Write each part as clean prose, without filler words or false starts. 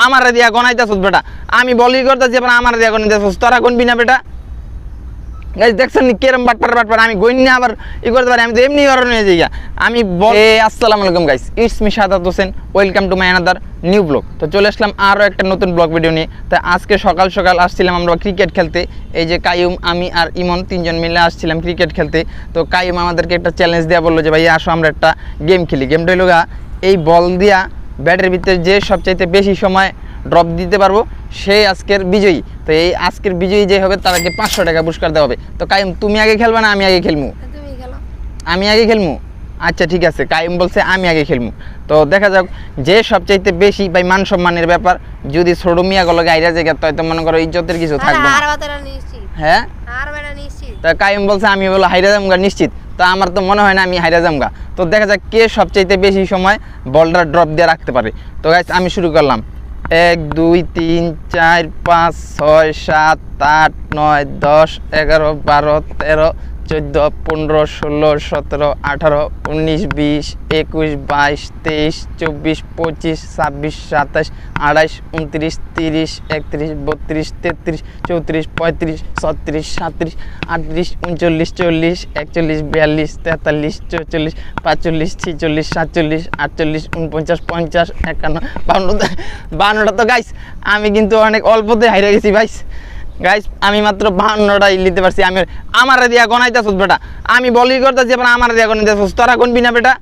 আমারে দিয়া গনাইতাছস বেটা আমি বলি করতেছি আবার আমারে দিয়া গনাইতাছস তোরা কোন বিনা বেটা গাইস দেখছেন কেরম বাটপার আমি গইন না আবার ই করতে পারি আমি তো এমনি অরণ হয়ে যাই আমি আসসালামু আলাইকুম guys it's me Sadat Hossain welcome to my another new blog তো চলে আসলাম আরও একটা নতুন ব্লগ ভিডিও নিয়ে তো আজকে সকাল সকাল আসছিলাম আমরা ক্রিকেট খেলতে এই যে কাইয়ুম আমি আর ইমন তিনজন মিলে আসছিলাম ক্রিকেট খেলতে তো কাইয়ুম আমাদেরকে একটা চ্যালেঞ্জ দেওয়া বললো যে ভাই আসো আমরা একটা গেম খেলি গেমটা হলো এই বল দিয়া ব্যাটের ভিতরে যে সবচাইতে বেশি সময় ড্রপ দিতে পারবো সেই আজকের বিজয়ী তো এই আজকের বিজয়ী যে হবে তাদেরকে 500 টাকা পুরস্কার দেওয়া হবে তো কাইম তুমি আগে খেলবা না আমি আগে খেলবো আমি আগে খেলবো আচ্ছা ঠিক আছে কাইম বলছে আমি আগে খেলবো তো দেখা যাক যে সবচাইতে বেশি ভাই মান সম্মানের ব্যাপার যদি ছোট মিয়া গলো গাইরা জায়গা তো মনে করো ইজ্জতের কিছু থাকবে হ্যাঁ তা কাইম বলছে আমি বলো হাইরা জামগা নিশ্চিত তো আমার তো মনে হয় না আমি হাইরা জামগা তো দেখা যাক কে সবচাইতে বেশি সময় বলটা ড্রপ দিয়ে রাখতে পারে তো গাইস আমি শুরু করলাম 1 2 3 4 5 6 7 8 9 10 11 12 13 14 15 16 17 18 19 20 21 22 23 24 25 26 27 28 29 30 31 32 33 34 35 36 37 38 39 40 41 42 43 44 45 46 47 48 49 50 51 52টা তো গাইস আমি কিন্তু অনেক অল্পতে হাইরা গেছি ভাই গাইস আমি মাত্র 52টাই নিতে পারছি আমি আমারে দিয়া গনাইতাছস বেটা আমি বলি করতেছি আবার আমারে দিয়া গনাইতাছস তোরা কোন বিনা বেটা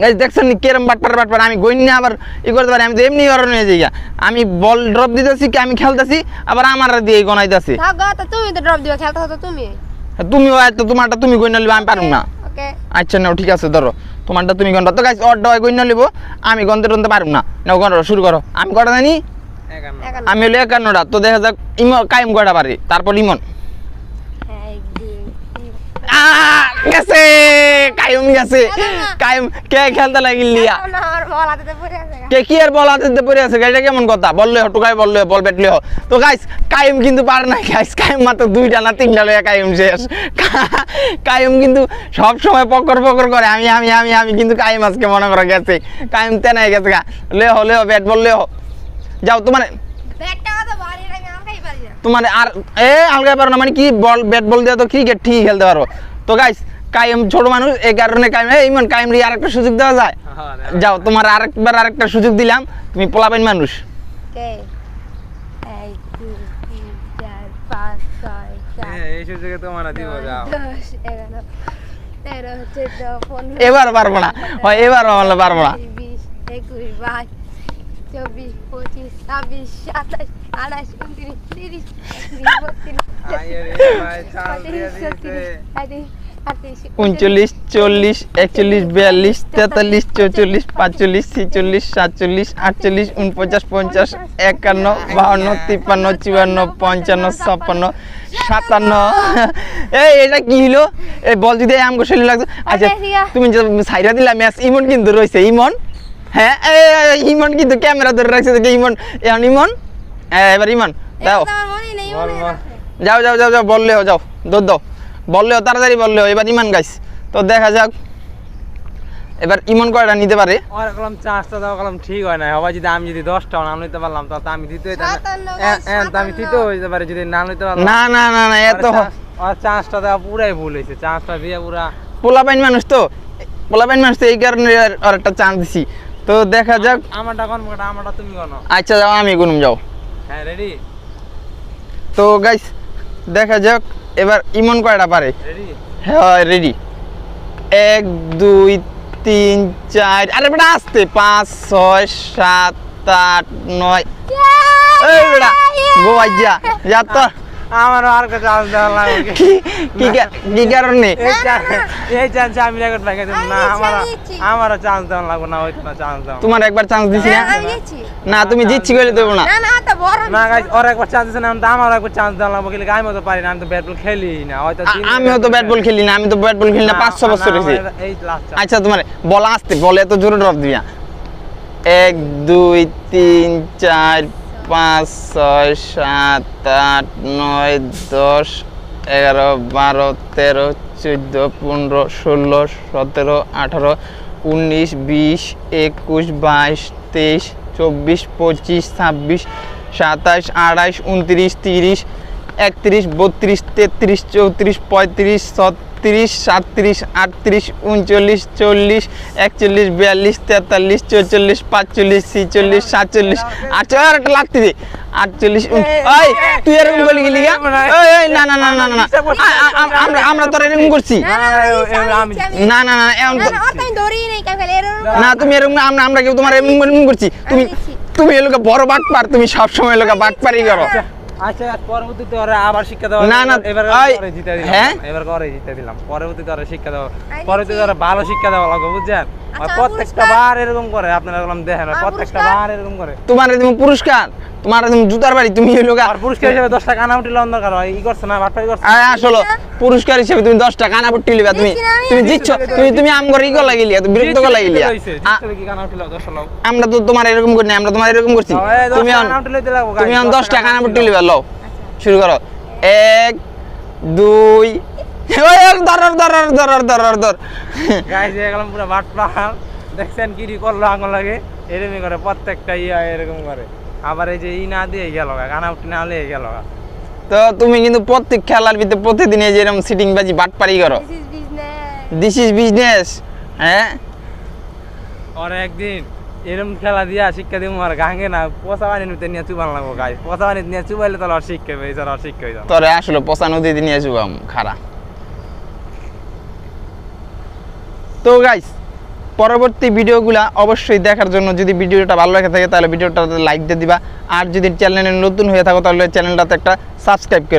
গাইস দেখছেন কেরম বাটপার আমি গইন না আবার ই করতে পারি আমি তো এমনি অরণ হয়ে যাই আমি বল ড্রপ দিতেছি কি আমি খেলতেছি আবার আমারে দিয়ে গনাইতাছি তুমি তো ড্রপ দিবা খেলতেছ তো তুমিও তো তোমারটা তুমি গইন নিবা আমি পারুম না ওকে আচ্ছা নাও ঠিক আছে ধরো তোমারটা তুমি গন্ডা তো গাইস অর্ডা গইন নিব আমি গন্তে পারুম না নাও গন্ডা শুরু করো আমি কটা জানি আমি হলো 51টা তো দেখা যাক কাইম কয়টা পারি তারপর ইমন গেছে কাইম গেছে কাইম কে খেলতে লাগিলিয়া কে কি আর বল হাতে পড়ে আছে গাইটা কেমন কথা বললে টুকাই বললে বল ব্যাটলে তো গাইস কাইম কিন্তু পার না গাইস কাইম মাত্র 2টা না 3টা লয়া কাইম শেষ কাইম কিন্তু সব সময় পকর করে আমি কিন্তু কাইম আজকে মনে করে গেছে কাইম তেনাই গেছে লে ব্যাট বল লে যাও তোমার আর আলগা পারো না মানে কি বল ব্যাট বল দিয়ে তো ক্রিকেট ঠিক খেলতে পারো তো গাইস কাইম ছোট মানুষ এই কারণে কাইম ইমন কাইম রি আরেকটা সুযোগ দেওয়া যায় যাও তোমার আরেকটা সুযোগ দিলাম তুমি পোলাপাইন মানুষ এবার পারবো না এবার পারবো না 24 25 26 27 28 29 30 39 40 41 42 43 44 45 46 47 48 49 50 51 52 53 54 55 56 এই এটা কি হলো এই বল যদি আমগো শরীর লাগতো আচ্ছা তুমি যে সাইরা দিলা ম্যাচ ইমন কিন্তু রইছে ইমন হ্যাঁ ইমন কিন্তু ক্যামেরা ধরে রাখছে দেখে ইমন ইমন এবার ইমন দাও যাও বললেও যাও দৌড় দাও বললেও তাড়াতাড়ি বললেও এবার ইমন গাইস তো দেখা যাক এবার ইমন কয়টা নিতে পারে আর কলম চান্সটা দাও কলম ঠিক হয় না হবে যদি আমি যদি 10টা না নিতে পারলাম তো আমি দিতেই আমি দিতে হইতে পারে যদি না নিতে পারলাম না এত আর চান্সটা দাও পুরাই ভুল হইছে চান্সটা দিয়ে পুরা পোলাপাইন মানুষ তো এই কারণে আর একটা চান্স দিছি তো দেখা যাক আমারটা তুমি কোন আচ্ছা যাও আমি গুনুম যাও হ্যাঁ রেডি তো গাইস দেখা যাক এবার ইমন কয়টা পারে রেডি হ্যাঁ রেডি 1 2 3 4 আরে বেটা আস্তে 5 6 7 8 9 এই বেটা গো আজ্জা যা তো আমার আর একটা চান্স দেওয়া লাগবে কি কারণে এই চান্স আমি রেকর্ড ভাঙে দেব না আমারও চান্স দেওয়া লাগবে না হইতো না চান্স দাও তোমার একবার চান্স দিছি না তুমি জিতছি কইলে দেব না না গাইস ওর একবার চান্স দিছ না আমার একবার চান্স দেওয়া লাগবে কিন্তু আমি তো পারি না আমি তো ব্যাট বল খেলি না হয়তো আমিও তো ব্যাট বল খেলি না আমি তো ব্যাট বল খেলি না 500 বছর হইছে আচ্ছা তোমার বল আসতে বলে এত জোরে ড্রপ দিবা 1 2 3 4 5 6 7 8 9 10 11 12 13 14 15 16 17 18 19 20 21 22 23 24 25 26 27 28 29 30 31 32 33 34 35 36 37 38 39 40 41 42 43 44 45 46 47 48 একটা লাগতে দে 48 ওই তুই এরকম বলি গেলি এই না না না না না আমরা তো এরকম করছি না না না এমন না তুমি এরকম আমরা কেউ তোমার এরকম করছি তুমি এলাকা বড় বাটপার তুমি সব সময় এলাকা বাটপারই করো আচ্ছা পরবর্তীতে ওরা আবার শিক্ষা দেওয়া না, না, এবার ওই, করে জিতে দিলাম হ্যাঁ? এবার করে জিতে দিলাম পরবর্তীতে ওরা শিক্ষা দেওয়া পরবর্তীতে ওরা ভালো শিক্ষা দেওয়া লাগবে বুঝছেন আর প্রত্যেকটা বার এরকম করে আপনারা বললাম দেখেন প্রত্যেকটা বার এরকম করে তোমার তুমি পুরস্কার তোমার তুমি জুতার বাড়ি তুমি এলাকা আর পুরস্কার হিসেবে 10 টাকা কানা উঠিল অন্ধকার হয় ই করছে না বাটপাই করছে আসলে পুরস্কার হিসেবে তুমি 10 টাকা কানাপট্টি লিবা তুমি তুমি দিচ্ছ তুমি আমগর ইগো লাগিলিয়া তুমি বিরক্ত করে লাগিলিয়া জিতলে কি কানা উঠিল 10 লাখ আমরা তো তোমার এরকম করি না আমরা তোমার এরকম করছি তুমি কানা উঠিলে দিতে লাগবে তুমি 10 টাকা কানাপট্টি লিবা লও শুরু করো 1 2 ওই ধর গাইস এগুলো পুরো বাটপার দেখছেন কি করলো আঙুল লাগে এরকমই করে প্রত্যেকটা ইয়া এরকম করে আবার এই যে ই না দিয়ে গেল কানা উঠি না হলে গেল তো তুমি কিন্তু প্রত্যেক খেলার ভিতরে প্রতিদিন এই যে এরকম সিটিং বাজি বাটপারি করো দিস ইজ বিজনেস হ্যাঁ আর একদিন এরকম খেলা দিয়া শিক্ষা দিব আর গাঙ্গে না পচা পানি নিতে নিয়ে চুবান লাগবো গাই পচা পানি নিয়ে চুবাইলে তাহলে আর শিক্ষা হবে এছাড়া আর শিক্ষা হয়ে যাবে তোরে আসলে পচা নদীতে নিয়ে আসবাম খারা তো গাইস পরবর্তী ভিডিওগুলা অবশ্যই দেখার জন্য যদি ভিডিওটা ভালো লাগে থাকে তাহলে ভিডিওটাতে লাইক দিয়ে দিবা আর যদি চ্যানেলে নতুন হয়ে থাকো তাহলে চ্যানেলটাতে একটা সাবস্ক্রাইব করে